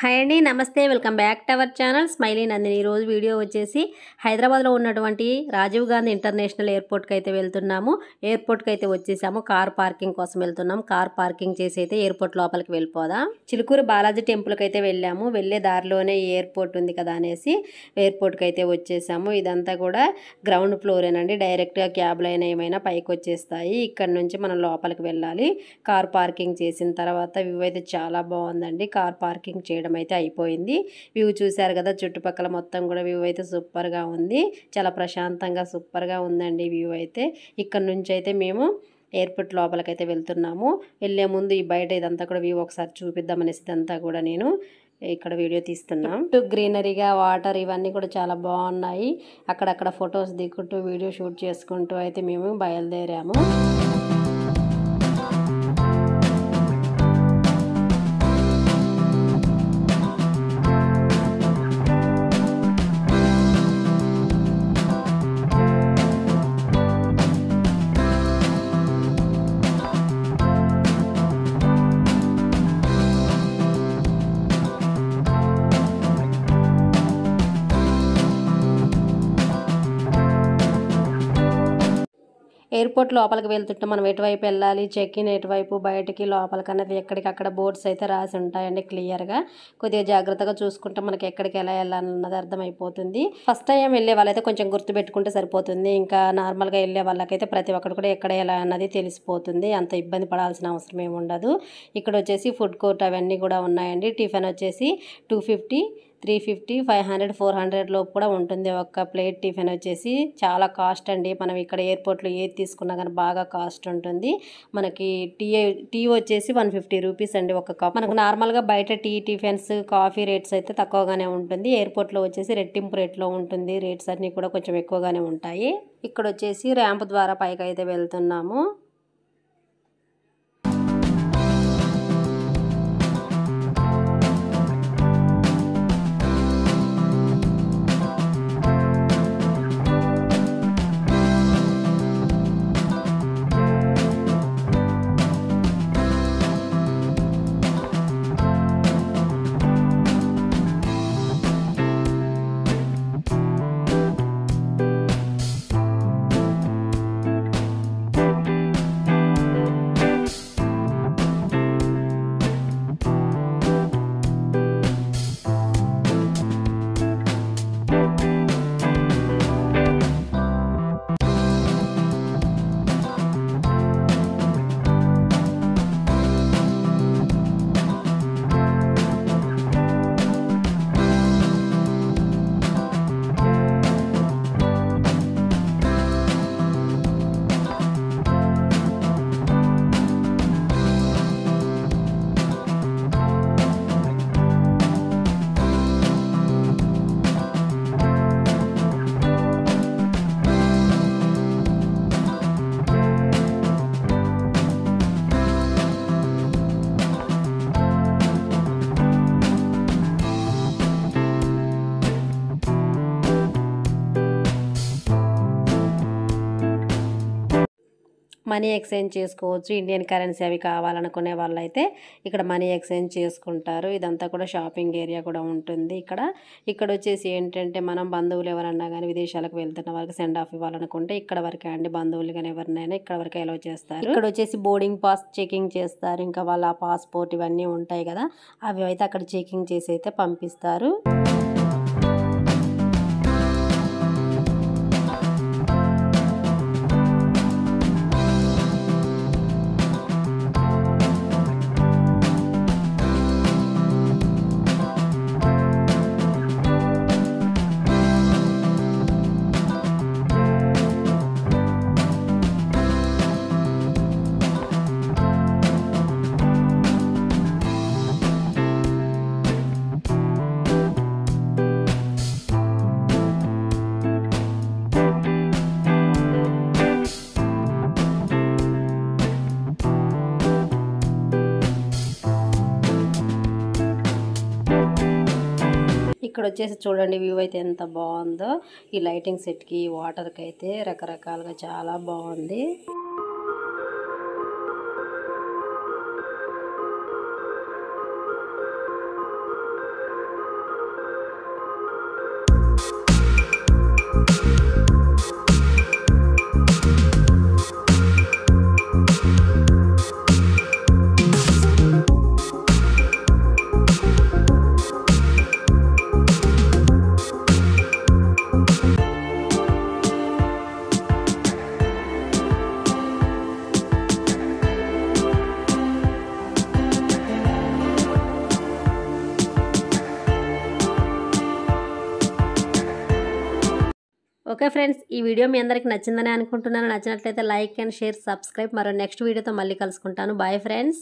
Hi అండి, నమస్తే. Welcome back to our channel smiley Nandini. ఈరోజు వీడియో వచ్చేసి హైదరాబాద్లో ఉన్నటువంటి రాజీవ్ గాంధీ ఇంటర్నేషనల్ ఎయిర్పోర్ట్కి అయితే వెళ్తున్నాము. ఎయిర్పోర్ట్కి అయితే వచ్చేసాము. కార్ పార్కింగ్ కోసం వెళ్తున్నాం. కార్ పార్కింగ్ చేసి అయితే ఎయిర్పోర్ట్ లోపలికి వెళ్ళిపోదాం. చిలుకూరు బాలాజీ టెంపుల్కి అయితే వెళ్ళాము. వెళ్ళే దారిలోనే ఎయిర్పోర్ట్ ఉంది కదా అనేసి ఎయిర్పోర్ట్కి అయితే వచ్చేసాము. ఇదంతా కూడా గ్రౌండ్ ఫ్లోరేనండి. డైరెక్ట్గా క్యాబ్లు అయినా ఏమైనా పైకి వచ్చేస్తాయి. ఇక్కడ నుంచి మనం లోపలికి వెళ్ళాలి. కార్ పార్కింగ్ చేసిన తర్వాత వ్యూ అయితే చాలా బాగుందండి. కార్ పార్కింగ్ చేయడం అయితే అయిపోయింది. వ్యూ చూశారు కదా, చుట్టుపక్కల మొత్తం కూడా వ్యూ అయితే సూపర్గా ఉంది. చాలా ప్రశాంతంగా సూపర్గా ఉందండి వ్యూ అయితే. ఇక్కడ నుంచి అయితే మేము ఎయిర్పోర్ట్ లోపలికైతే వెళ్తున్నాము. వెళ్ళే ముందు ఈ బయట ఇదంతా కూడా వ్యూ ఒకసారి చూపిద్దామనేసి ఇదంతా కూడా నేను ఇక్కడ వీడియో తీస్తున్నాం. గ్రీనరీగా వాటర్ ఇవన్నీ కూడా చాలా బాగున్నాయి. అక్కడక్కడ ఫొటోస్ దిక్కుంటూ వీడియో షూట్ చేసుకుంటూ అయితే మేము బయలుదేరాము. ఎయిర్పోర్ట్ లోపలికి వెళ్తుంటే మనం ఎటువైపు వెళ్ళాలి, చెక్ ఇన్ ఎటువైపు, బయటికి లోపలికి అన్నది ఎక్కడికక్కడ బోర్డ్స్ అయితే రాసి ఉంటాయండి క్లియర్గా. కొద్దిగా జాగ్రత్తగా చూసుకుంటే మనకి ఎక్కడికి ఎలా వెళ్ళాలన్నది అర్థమైపోతుంది. ఫస్ట్ టైం వెళ్ళే వాళ్ళైతే కొంచెం గుర్తుపెట్టుకుంటే సరిపోతుంది. ఇంకా నార్మల్గా వెళ్ళే వాళ్ళకైతే ప్రతి ఒక్కటి కూడా ఎక్కడ ఎలా అన్నది తెలిసిపోతుంది. అంత ఇబ్బంది పడాల్సిన అవసరం ఏమి ఉండదు. ఇక్కడ వచ్చేసి ఫుడ్ కోర్ట్ అవన్నీ కూడా ఉన్నాయండి. టిఫిన్ వచ్చేసి 250, 350, 500, 400 లోపు కూడా ఉంటుంది ఒక్క ప్లేట్ టిఫిన్ వచ్చేసి. చాలా కాస్ట్ అండి. మనం ఇక్కడ ఎయిర్పోర్ట్లో ఏది తీసుకున్నా కానీ బాగా కాస్ట్ ఉంటుంది. మనకి టీ వచ్చేసి 150 రూపీస్ అండి ఒక కప్. మనకు నార్మల్గా బయట టిఫిన్స్ కాఫీ రేట్స్ అయితే తక్కువగానే ఉంటుంది. ఎయిర్పోర్ట్లో వచ్చేసి రెట్టింపు రేట్లో ఉంటుంది. రేట్స్ అన్నీ కూడా కొంచెం ఎక్కువగానే ఉంటాయి. ఇక్కడ వచ్చేసి ర్యాంప్ ద్వారా పైకి అయితే వెళ్తున్నాము. మనీ ఎక్స్చేంజ్ చేసుకోవచ్చు. ఇండియన్ కరెన్సీ అవి కావాలనుకునే వాళ్ళైతే ఇక్కడ మనీ ఎక్స్చేంజ్ చేసుకుంటారు. ఇదంతా కూడా షాపింగ్ ఏరియా కూడా ఉంటుంది. ఇక్కడ వచ్చేసి ఏంటంటే మనం బంధువులు ఎవరన్నా కానీ విదేశాలకు వెళ్తున్న వాళ్ళకి సెండ్ ఆఫ్ ఇవ్వాలనుకుంటే ఇక్కడ వరకే అండి. బంధువులు కానీ ఎవరినైనా ఇక్కడ వరకే అలౌ చేస్తారు. ఇక్కడ వచ్చేసి బోర్డింగ్ పాస్ చెకింగ్ చేస్తారు. ఇంకా వాళ్ళ పాస్పోర్ట్ ఇవన్నీ ఉంటాయి కదా, అవి అయితే అక్కడ చెకింగ్ చేసి అయితే పంపిస్తారు. ఇక్కడ వచ్చేసి చూడండి వ్యూ అయితే ఎంత బాగుందో. ఈ లైటింగ్ సెట్కి వాటర్కి అయితే రకరకాలుగా చాలా బాగుంది. ఓకే ఫ్రెండ్స్, ఈ వీడియో మీ అందరికి నచ్చిందని అనుకుంటున్నాను. నచ్చినట్లయితే లైక్ అండ్ షేర్, సబ్స్క్రైబ్. మరో నెక్స్ట్ వీడియోతో మళ్ళీ కలుసుకుంటాను. Bye friends.